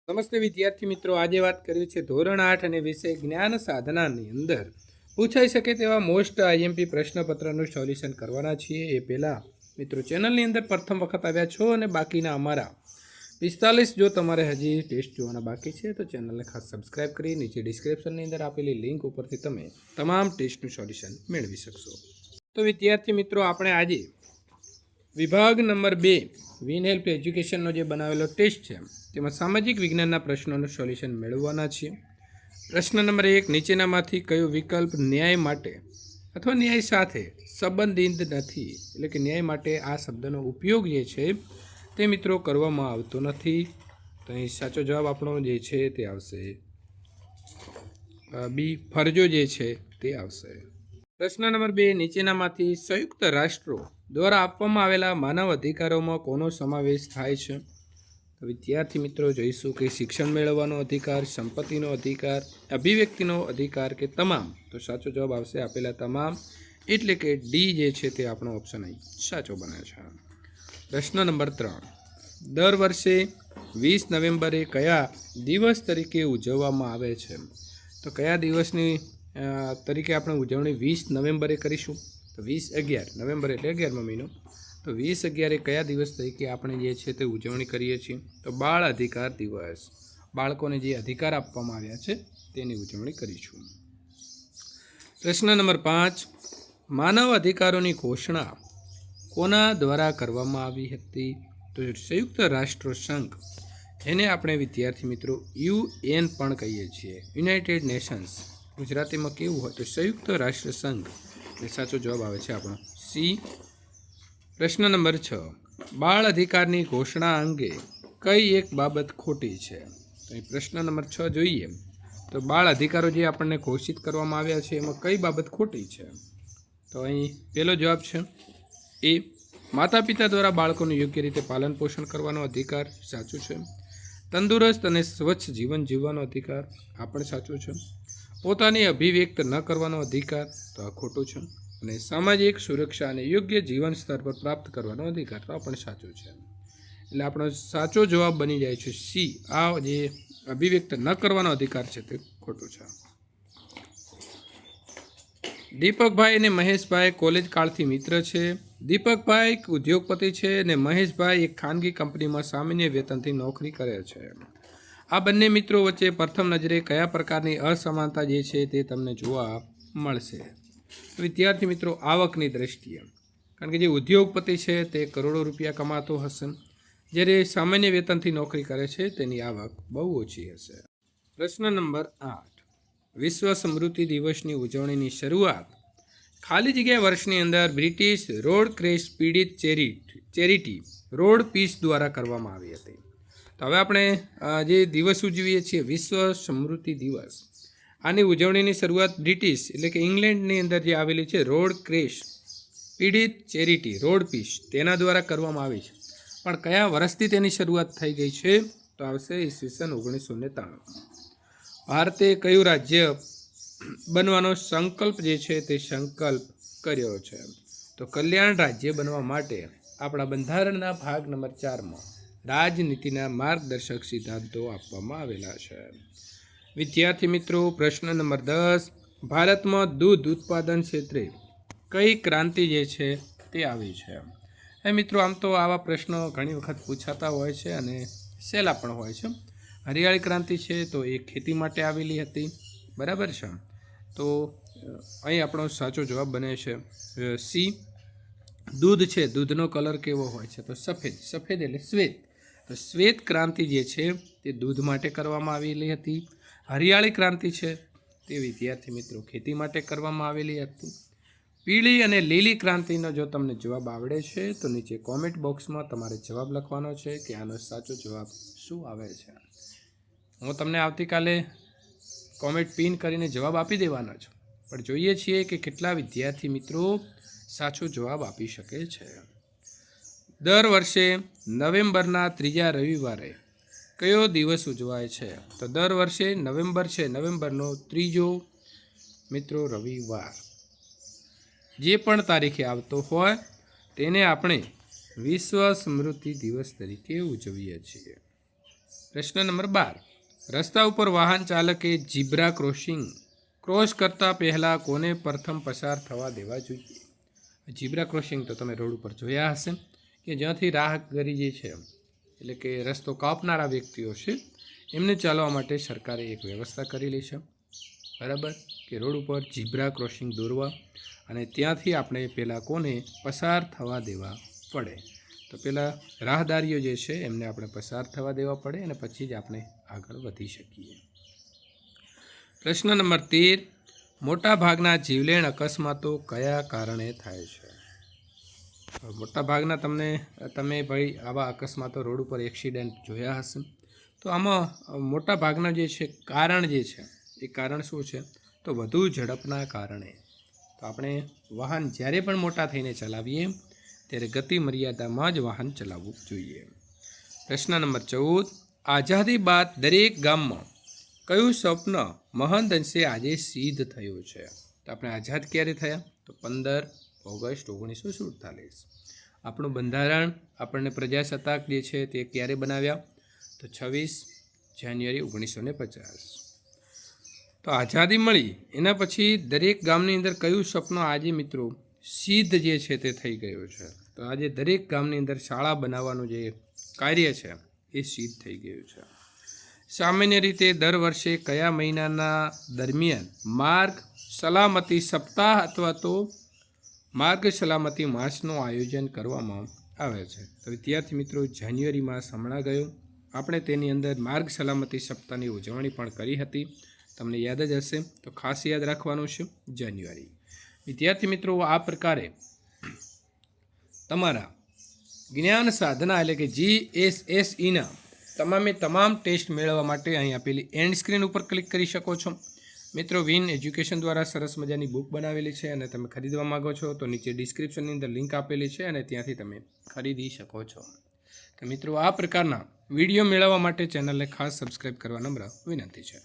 નમસ્તે વિદ્યાર્થી મિત્રો, આજે વાત કરવી છે ધોરણ 8 અને વિષય જ્ઞાન સાધનાની અંદર પૂછાઈ શકે તેવા મોસ્ટ આઈએમપી પ્રશ્નપત્રનું સોલ્યુશન કરવાના છીએ। એ પહેલાં મિત્રો ચેનલની અંદર પ્રથમ વખત આવ્યા છો અને બાકીના અમારા 45 જો તમારે હજી ટેસ્ટ જોવાના બાકી છે તો ચેનલને ખાસ સબસ્ક્રાઇબ કરી નીચે ડિસ્ક્રિપ્શનની અંદર આપેલી લિંક ઉપરથી તમે તમામ ટેસ્ટનું સોલ્યુશન મેળવી શકશો। તો વિદ્યાર્થી મિત્રો, આપણે આજે વિભાગ નંબર 2 વિન હેલ્પ એજ્યુકેશનનો જે બનાવેલો ટેસ્ટ છે તેમાં સામાજિક વિજ્ઞાનના પ્રશ્નોનું સોલ્યુશન મેળવવાના છીએ। પ્રશ્ન નંબર 1, નીચેનામાંથી કયો વિકલ્પ ન્યાય માટે અથવા ન્યાય સાથે સંબંધિત નથી, એટલે કે ન્યાય માટે આ શબ્દનો ઉપયોગ જે છે તે મિત્રો કરવામાં આવતો નથી। તો અહીં સાચો જવાબ આપણો જે છે તે આવશે બી, ફરજો જે છે તે આવશે। પ્રશ્ન નંબર 2, નીચેનામાંથી સંયુક્ત રાષ્ટ્રો દ્વારા આપવામાં આવેલા માનવ અધિકારોમાં કોનો સમાવેશ થાય છે? તો વિદ્યાર્થી મિત્રો જોઈશું કે શિક્ષણ મેળવવાનો અધિકાર, સંપત્તિનો અધિકાર, અભિવ્યક્તિનો અધિકાર કે તમામ? તો સાચો જવાબ આવશે આપેલા તમામ, એટલે કે ડી જે છે તે આપણો ઓપ્શન અહીં સાચો બને છે। પ્રશ્ન નંબર 3, દર વર્ષે 20 નવેમ્બરે કયા દિવસ તરીકે ઉજવવામાં આવે છે? તો કયા દિવસની તરીકે આપણે ઉજવણી 20 નવેમ્બરે કરીશું? તો 20/11, નવેમ્બર એટલે 11મો મહિનો, તો 20/11 કયા દિવસ તરીકે આપણે જે છે તે ઉજવણી કરીએ છીએ? તો બાળ અધિકાર દિવસ, બાળકોને જે અધિકાર આપવામાં આવ્યા છે તેની ઉજવણી કરીશું। પ્રશ્ન નંબર 5, માનવ અધિકારોની ઘોષણા કોના દ્વારા કરવામાં આવી હતી? તો સંયુક્ત રાષ્ટ્ર સંઘ, જેને આપણે વિદ્યાર્થી મિત્રો UN પણ કહીએ છીએ, યુનાઇટેડ નેશન્સ, ગુજરાતીમાં કેવું હોય તો સંયુક્ત રાષ્ટ્ર સંઘ, એ સાચો જવાબ આવે છે આપણો સી। પ્રશ્ન નંબર 6, બાળ અધિકારની ઘોષણા અંગે કઈ એક બાબત ખોટી છે? તો અહીં પ્રશ્ન નંબર 6 જોઈએ તો બાળ અધિકારો જે આપણને ઘોષિત કરવામાં આવ્યા છે એમાં કઈ બાબત ખોટી છે? તો અહીં પહેલો જવાબ છે એ, માતા પિતા દ્વારા બાળકોનું યોગ્ય રીતે પાલન પોષણ કરવાનો અધિકાર, સાચું છે। તંદુરસ્ત અને સ્વચ્છ જીવન જીવવાનો અધિકાર, આ પણ સાચું છે। પોતાની અભિવ્યક્ત ન કરવાનો અધિકાર, તો આ ખોટું છે। અને સામાજિક સુરક્ષા અને યોગ્ય જીવન સ્તર પર પ્રાપ્ત કરવાનો અધિકાર, તો આ પણ સાચું છે। એટલે આપણો સાચો જવાબ બની જાય છે સી, આ જે અભિવ્યક્ત ન કરવાનો અધિકાર છે તે ખોટું છે। દીપકભાઈ અને મહેશભાઈ કોલેજ કાળથી મિત્ર છે। દીપકભાઈ એક ઉદ્યોગપતિ છે અને મહેશભાઈ એક ખાનગી કંપનીમાં સામાન્ય વેતનથી નોકરી કરે છે। આ બંને મિત્રો વચ્ચે પ્રથમ નજરે કયા પ્રકારની અસમાનતા જે છે તે તમને જોવા મળશે? વિદ્યાર્થી મિત્રો, આવકની દ્રષ્ટિએ, કારણ કે જે ઉદ્યોગપતિ છે તે કરોડો રૂપિયા કમાતો હશે, જ્યારે સામાન્ય વેતનથી નોકરી કરે છે તેની આવક બહુ ઓછી હશે। પ્રશ્ન નંબર 8, વિશ્વ સમૃદ્ધિ દિવસની ઉજવણીની શરૂઆત ખાલી જગ્યા વર્ષની અંદર બ્રિટિશ રોડ ક્રેશ પીડિત ચેરિટી રોડ પીસ દ્વારા કરવામાં આવી હતી। તો હવે આપણે જે દિવસ ઉજવીએ છીએ વિશ્વ સમૃદ્ધિ દિવસ, આની ઉજવણીની શરૂઆત બ્રિટિશ એટલે કે ઇંગ્લેન્ડની અંદર જે આવેલી છે રોડ ક્રેશ પીડિત ચેરિટી રોડ પીસ, તેના દ્વારા કરવામાં આવી છે। પણ કયા વર્ષથી તેની શરૂઆત થઈ ગઈ છે? તો આવશે ઈસવીસન 1993। ભારતે કયું રાજ્ય બનવાનો સંકલ્પ જે છે તે સંકલ્પ કર્યો છે? તો કલ્યાણ રાજ્ય બનવા માટે આપણા બંધારણના ભાગ નંબર 4માં રાજનીતિના માર્ગદર્શક સિદ્ધાંતો આપવામાં આવેલા છે। વિદ્યાર્થી મિત્રો, પ્રશ્ન નંબર 10, ભારતમાં દૂધ ઉત્પાદન ક્ષેત્રે કઈ ક્રાંતિ જે છે તે આવી છે? એ મિત્રો, આમ તો આવા પ્રશ્નો ઘણી વખત પૂછાતા હોય છે અને સહેલા પણ હોય છે। હરિયાળી ક્રાંતિ છે તો એ ખેતી માટે આવેલી હતી, બરાબર છે? તો અહીં આપણો સાચો જવાબ બને છે સી, દૂધ છે, દૂધનો કલર કેવો હોય છે? તો સફેદ, સફેદ એટલે શ્વેત, તો શ્વેત ક્રાંતિ જે છે તે દૂધ માટે કરવામાં આવેલી હતી। હરિયાળી ક્રાંતિ છે તે વિદ્યાર્થી મિત્રો ખેતી માટે કરવામાં આવેલી હતી। પીળી અને લીલી ક્રાંતિનો જો તમને જવાબ આવડે છે તો નીચે કોમેન્ટ બોક્સમાં તમારે જવાબ લખવાનો છે કે આનો સાચો જવાબ શું આવે છે। હું તમને આવતીકાલે કોમેન્ટ પિન કરીને જવાબ આપી દેવાનો છું, પણ જોઈએ છીએ કે કેટલા વિદ્યાર્થી મિત્રો સાચો જવાબ આપી શકે છે। દર વર્ષે નવેમ્બરના 3જા રવિવારે કયો દિવસ ઉજવાય છે? તો દર વર્ષે નવેમ્બર છે, નવેમ્બરનો 3જો મિત્રો રવિવાર જે પણ તારીખે આવતો હોય તેને આપણે વિશ્વ સમૃદ્ધિ દિવસ તરીકે ઉજવીએ છીએ। પ્રશ્ન નંબર 12, રસ્તા ઉપર વાહન ચાલકે ઝીબ્રા ક્રોસ કરતા પહેલાં કોને પ્રથમ પસાર થવા દેવા જોઈએ? ઝીબ્રા ક્રોસિંગ તો તમે રોડ ઉપર જોયા હશે કે જ્યાંથી રાહગીરી જે છે એટલે કે રસ્તો કાપનારા વ્યક્તિઓ છે એમને ચાલવા માટે સરકારે એક વ્યવસ્થા કરેલી છે, બરાબર, કે રોડ ઉપર ઝીબ્રા ક્રોસિંગ દોરવા અને ત્યાંથી આપણે પહેલાં કોને પસાર થવા દેવા પડે, તો પહેલાં રાહદારીઓ જે છે એમને આપણે પસાર થવા દેવા પડે અને પછી જ આપણે આગળ વધી શકીએ. પ્રશ્ન નંબર 13, મોટાભાગના જીવલેણ અકસ્માતો કયા કારણે થાય છે? મોટાભાગના તમે ભાઈ આવા અકસ્માતો રોડ ઉપર એક્સિડન્ટ જોયા હશે, તો આમાં મોટાભાગના જે છે કારણ જે છે એ કારણ શું છે? તો વધુ ઝડપના કારણે. તો આપણે વાહન જ્યારે પણ મોટા થઈને ચલાવીએ ત્યારે ગતિ મર્યાદામાં જ વાહન ચલાવવું જોઈએ. પ્રશ્ન નંબર 14, આઝાદી બાદ દરેક ગામમાં કયું સ્વપ્ન મહદ અંશે આજે સિદ્ધ થયું છે? તો આપણે આઝાદ ક્યારે થયા? તો 15 ઓગસ્ટ 1947. આપણું બંધારણ આપણને પ્રજાસત્તાક જે છે તે ક્યારે બનાવ્યા? તો 26 જાન્યુઆરી 1950. તો આઝાદી મળી એના પછી દરેક ગામની અંદર કયું સપનું આજે મિત્રો સિદ્ધ જે છે તે થઈ ગયું છે? તો આજે દરેક ગામની અંદર શાળા બનાવવાનું જે કાર્ય છે એ સિદ્ધ થઈ ગયું છે. સામાન્ય રીતે દર વર્ષે કયા મહિનાના દરમિયાન માર્ગ સલામતી સપ્તાહ અથવા તો માર્ગ સલામતી માસનું આયોજન કરવામાં આવે છે? તો વિદ્યાર્થી મિત્રો, જાન્યુઆરી માસ હમણાં ગયો, આપણે તેની અંદર માર્ગ સલામતી સપ્તાહની ઉજવણી પણ કરી હતી, તમને યાદ જ હશે, તો ખાસ યાદ રાખવાનું છે જાન્યુઆરી. વિદ્યાર્થી મિત્રો, આ પ્રકારે તમારા જ્ઞાન સાધના એટલે કે GSSEના તમામ ટેસ્ટ મેળવવા માટે અહીં આપેલી એન્ડ સ્ક્રીન ઉપર ક્લિક કરી શકો છો. મિત્રો, વિન એજ્યુકેશન દ્વારા સરસ મજાની બુક બનાવેલી છે અને તમે ખરીદવા માગો છો તો નીચે ડિસ્ક્રિપ્શનની અંદર લિંક આપેલી છે અને ત્યાંથી તમે ખરીદી શકો છો. તો મિત્રો, આ પ્રકારના વિડીયો મેળવવા માટે ચેનલને ખાસ સબસ્ક્રાઈબ કરવા નમ્ર વિનંતી છે.